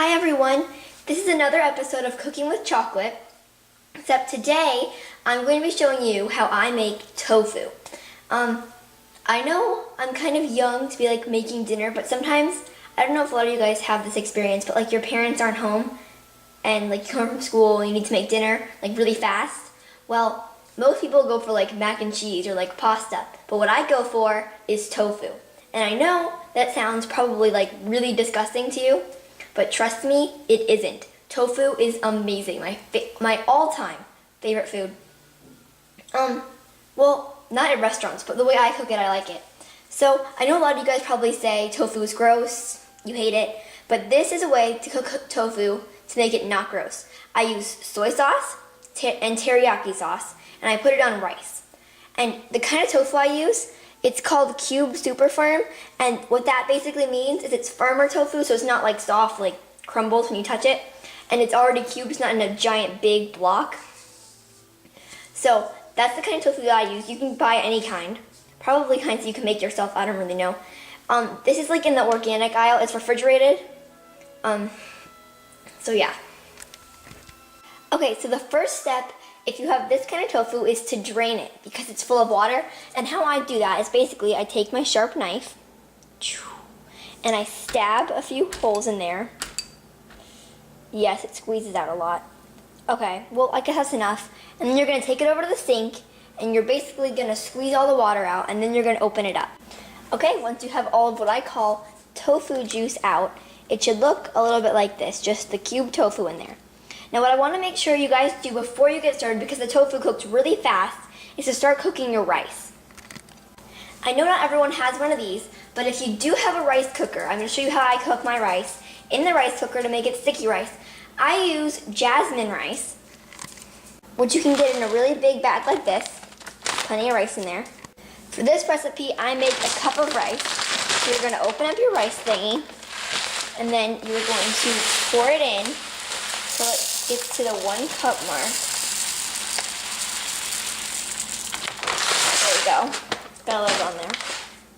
Hi everyone, this is another episode of Cooking with Chocolate, except today I'm going to be showing you how I make tofu. I know I'm kind of young to be like making dinner, but sometimes, I don't know if a lot of you guys have this experience, but like your parents aren't home and like you come from school and you need to make dinner like really fast. Well, most people go for like mac and cheese or like pasta, but what I go for is tofu. And I know that sounds probably like really disgusting to you, but trust me, it isn't. Tofu is amazing, my all-time favorite food. Well, not at restaurants, but the way I cook it, I like it. So, I know a lot of you guys probably say tofu is gross, you hate it, but this is a way to cook tofu to make it not gross. I use soy sauce and teriyaki sauce, and I put it on rice. And the kind of tofu I use, it's called cube super firm, and what that basically means is it's firmer tofu, so it's not like soft, like crumbles when you touch it, and it's already cubed, it's not in a giant big block. So that's the kind of tofu that I use. You can buy any kind, probably kinds you can make yourself, I don't really know. This is like in the organic aisle, it's refrigerated. So yeah. Okay, so the first step, if you have this kind of tofu, is to drain it because it's full of water. And how I do that is basically I take my sharp knife and I stab a few holes in there. Yes, it squeezes out a lot. Okay, well, I guess that's enough. And then you're going to take it over to the sink and you're basically going to squeeze all the water out and then you're going to open it up. Okay, once you have all of what I call tofu juice out, it should look a little bit like this, just the cubed tofu in there. Now what I want to make sure you guys do before you get started, because the tofu cooks really fast, is to start cooking your rice. I know not everyone has one of these, but if you do have a rice cooker, I'm going to show you how I cook my rice in the rice cooker to make it sticky rice. I use jasmine rice, which you can get in a really big bag like this. Plenty of rice in there. For this recipe, I make a cup of rice. So you're going to open up your rice thingy, and then you're going to pour it in till it gets to the 1 cup mark. There you go. Got a little on there.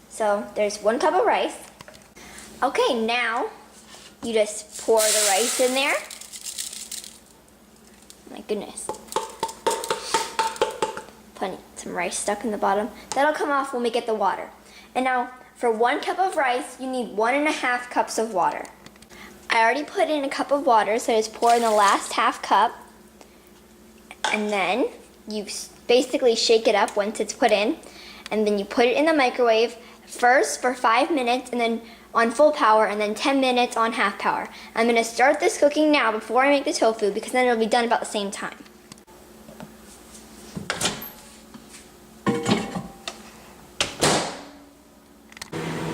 So there's 1 cup of rice. Okay, now you just pour the rice in there. My goodness. Some rice stuck in the bottom. That'll come off when we get the water. And now, for 1 cup of rice, you need 1.5 cups of water. I already put in a cup of water, so I just pour in the last half cup. And then you basically shake it up once it's put in. And then you put it in the microwave first for 5 minutes, and then on full power, and then 10 minutes on half power. I'm going to start this cooking now before I make the tofu, because then it'll be done about the same time.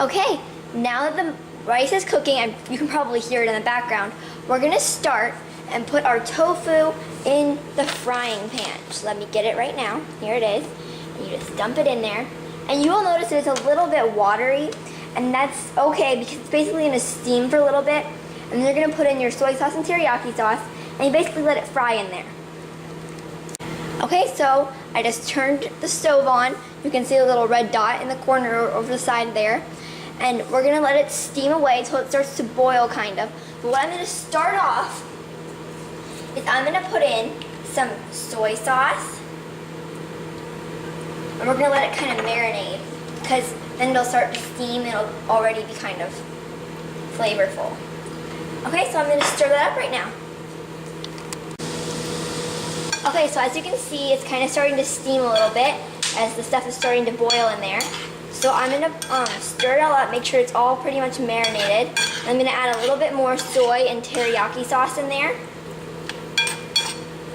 Okay, now that the rice is cooking, and you can probably hear it in the background, we're going to start and put our tofu in the frying pan. Just let me get it right now. Here it is. And you just dump it in there. And you will notice that it's a little bit watery, and that's okay because it's basically going to steam for a little bit. And then you're going to put in your soy sauce and teriyaki sauce, and you basically let it fry in there. Okay, so I just turned the stove on. You can see a little red dot in the corner over the side there. And we're going to let it steam away until it starts to boil, kind of. But what I'm going to start off is I'm going to put in some soy sauce. And we're going to let it kind of marinate, because then it'll start to steam and it'll already be kind of flavorful. Okay, so I'm going to stir that up right now. Okay, so as you can see, it's kind of starting to steam a little bit as the stuff is starting to boil in there. So I'm going to stir it all up, make sure it's all pretty much marinated. I'm going to add a little bit more soy and teriyaki sauce in there.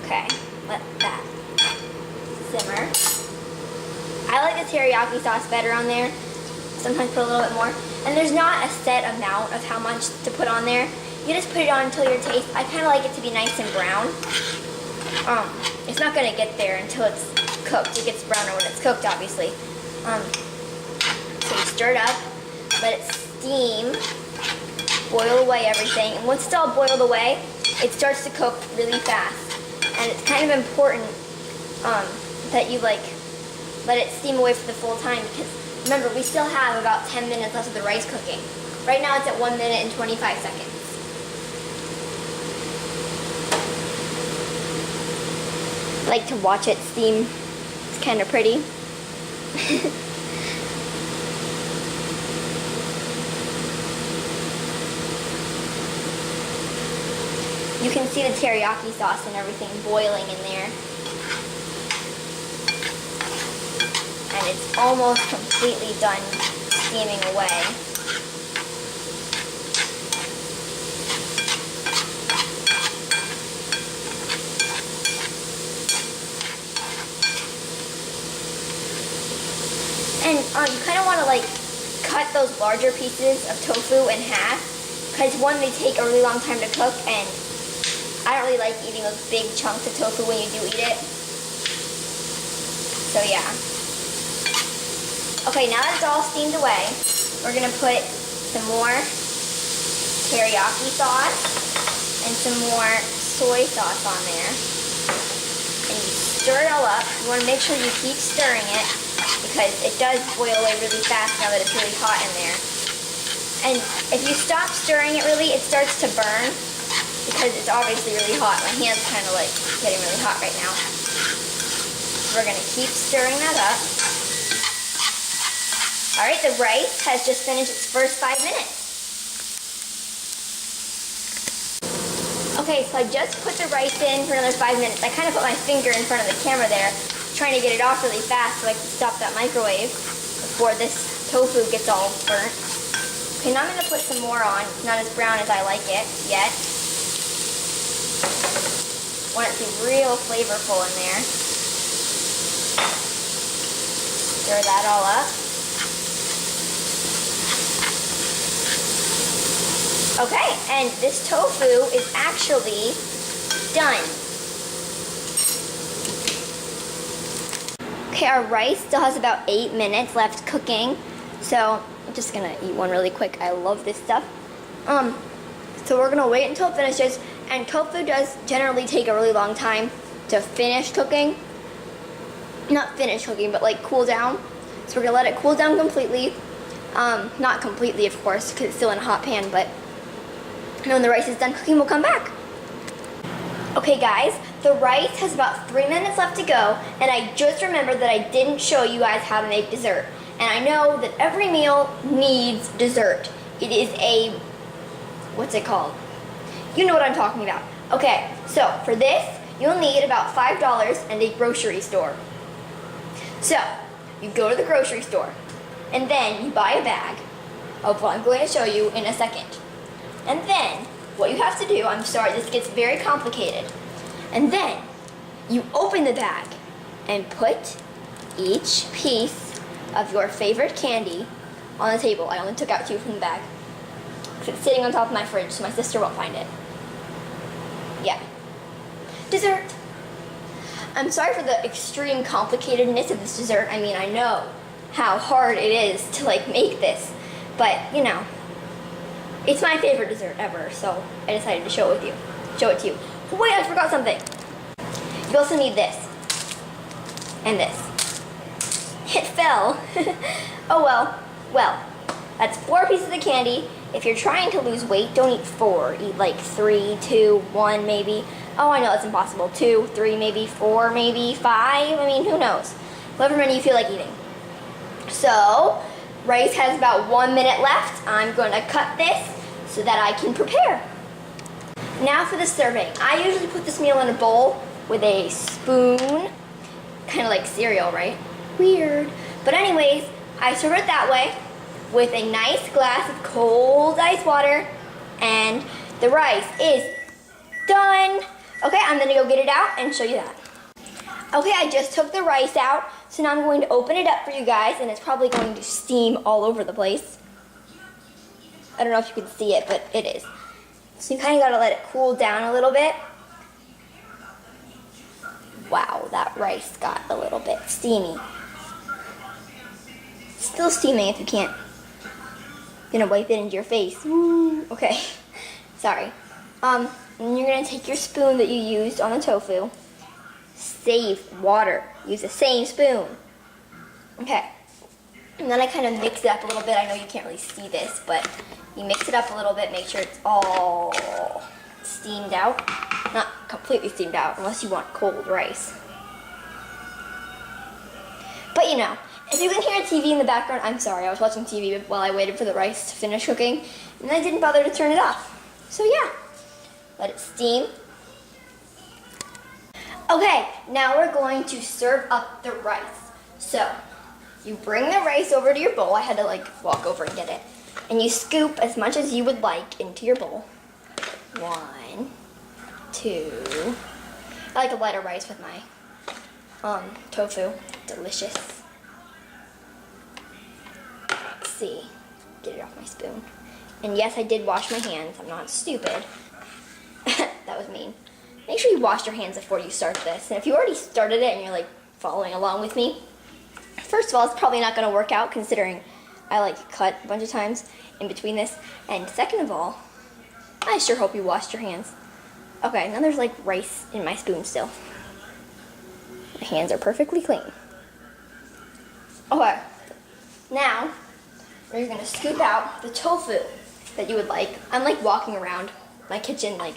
Okay, let that simmer. I like the teriyaki sauce better on there. Sometimes put a little bit more. And there's not a set amount of how much to put on there. You just put it on until your taste. I kind of like it to be nice and brown. It's not going to get there until it's cooked. It gets browner when it's cooked, obviously. So you stir it up, let it steam, boil away everything. And once it's all boiled away, it starts to cook really fast. And it's kind of important that you let it steam away for the full time, because remember, we still have about 10 minutes left of the rice cooking. Right now it's at 1 minute and 25 seconds. like to watch it steam. It's kind of pretty. You can see the teriyaki sauce and everything boiling in there. And it's almost completely done steaming away. And you kind of want to like cut those larger pieces of tofu in half, because one, they take a really long time to cook, and I don't really like eating those big chunks of tofu when you do eat it. So yeah. Okay, now that it's all steamed away, we're gonna put some more teriyaki sauce and some more soy sauce on there. And you stir it all up. You wanna make sure you keep stirring it, because it does boil away really fast now that it's really hot in there. And if you stop stirring it really, it starts to burn, because it's obviously really hot. My hand's kind of like getting really hot right now. So we're gonna keep stirring that up. All right, the rice has just finished its first 5 minutes. Okay, so I just put the rice in for another 5 minutes. I kind of put my finger in front of the camera there, trying to get it off really fast so I can stop that microwave before this tofu gets all burnt. Okay, now I'm gonna put some more on. It's not as brown as I like it yet. Want it to be real flavorful in there. Stir that all up. Okay, and this tofu is actually done. Okay, our rice still has about 8 minutes left cooking, so I'm just gonna eat one really quick. I love this stuff. So we're gonna wait until it finishes, and tofu does generally take a really long time to finish cooking. Not finish cooking, but like cool down. So we're gonna let it cool down completely. Not completely, of course, because it's still in a hot pan, but when the rice is done cooking, we'll come back. Okay guys, the rice has about 3 minutes left to go, and I just remembered that I didn't show you guys how to make dessert. And I know that every meal needs dessert. It is a, what's it called? You know what I'm talking about. Okay, so for this, you'll need about $5 and a grocery store. So, you go to the grocery store, and then you buy a bag of what I'm going to show you in a second. And then, what you have to do, I'm sorry, this gets very complicated. And then, you open the bag and put each piece of your favorite candy on the table. I only took out 2 from the bag, because it's sitting on top of my fridge, so my sister won't find it. Yeah. Dessert. I'm sorry for the extreme complicatedness of this dessert. I mean, I know how hard it is to like make this, but you know, it's my favorite dessert ever, so I decided to show it with you. Show it to you. But wait, I forgot something. You also need this. And this. It fell. Oh well. Well, that's 4 pieces of candy. If you're trying to lose weight, don't eat 4. Eat like 3, 2, 1 maybe. Oh, I know that's impossible. 2, 3 maybe, 4 maybe, 5. I mean, who knows? Whatever many you feel like eating. So, rice has about 1 minute left. I'm going to cut this so that I can prepare. Now for the serving. I usually put this meal in a bowl with a spoon. Kind of like cereal, right? Weird. But anyways, I serve it that way with a nice glass of cold ice water, and the rice is done. Okay, I'm gonna go get it out and show you that. Okay, I just took the rice out, so now I'm going to open it up for you guys, and it's probably going to steam all over the place. I don't know if you can see it, but it is. So you kind of gotta let it cool down a little bit. Wow, that rice got a little bit steamy. Still steaming if you can't. Gonna wipe it into your face. Woo. Okay, sorry. And you're gonna take your spoon that you used on the tofu. Save water. Use the same spoon. Okay. And then I kind of mix it up a little bit. I know you can't really see this, but you mix it up a little bit. Make sure it's all steamed out. Not completely steamed out, unless you want cold rice. But you know, if you can hear TV in the background, I'm sorry. I was watching TV while I waited for the rice to finish cooking, and I didn't bother to turn it off. So yeah, let it steam. Okay, now we're going to serve up the rice. So, you bring the rice over to your bowl. I had to like walk over and get it. And you scoop as much as you would like into your bowl. 1, 2. I like a lighter rice with my tofu. Delicious. Let's see. Get it off my spoon. And yes, I did wash my hands. I'm not stupid. That was mean. Make sure you wash your hands before you start this. And if you already started it and you're like following along with me, first of all, it's probably not going to work out considering I like cut a bunch of times in between this. And second of all, I sure hope you washed your hands. Okay, now there's like rice in my spoon still. My hands are perfectly clean. Okay, now we're going to scoop out the tofu that you would like. I'm like walking around my kitchen like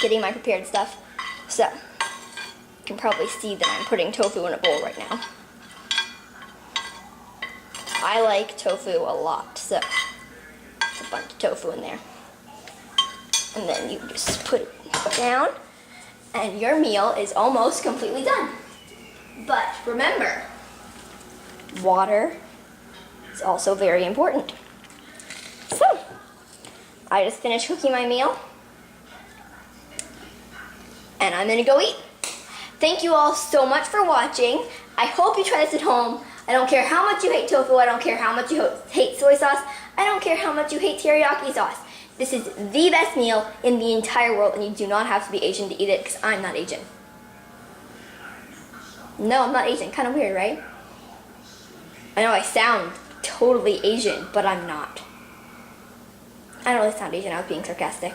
getting my prepared stuff. So, you can probably see that I'm putting tofu in a bowl right now. I like tofu a lot, so it's a bunch of tofu in there. And then you just put it down, and your meal is almost completely done. But remember, water is also very important. So, I just finished cooking my meal, and I'm gonna go eat. Thank you all so much for watching. I hope you try this at home. I don't care how much you hate tofu. I don't care how much you hate soy sauce. I don't care how much you hate teriyaki sauce. This is the best meal in the entire world, and you do not have to be Asian to eat it, because I'm not Asian. No, I'm not Asian. Kind of weird, right? I know I sound totally Asian, but I'm not. I don't really sound Asian. I was being sarcastic.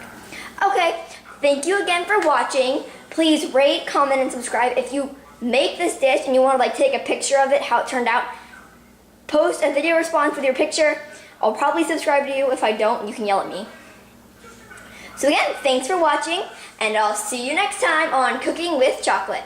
Okay, thank you again for watching. Please rate, comment, and subscribe. If you make this dish and you want to like take a picture of it, how it turned out, post a video response with your picture. I'll probably subscribe to you. If I don't, you can yell at me. So again, thanks for watching, and I'll see you next time on Cooking with Chocolate.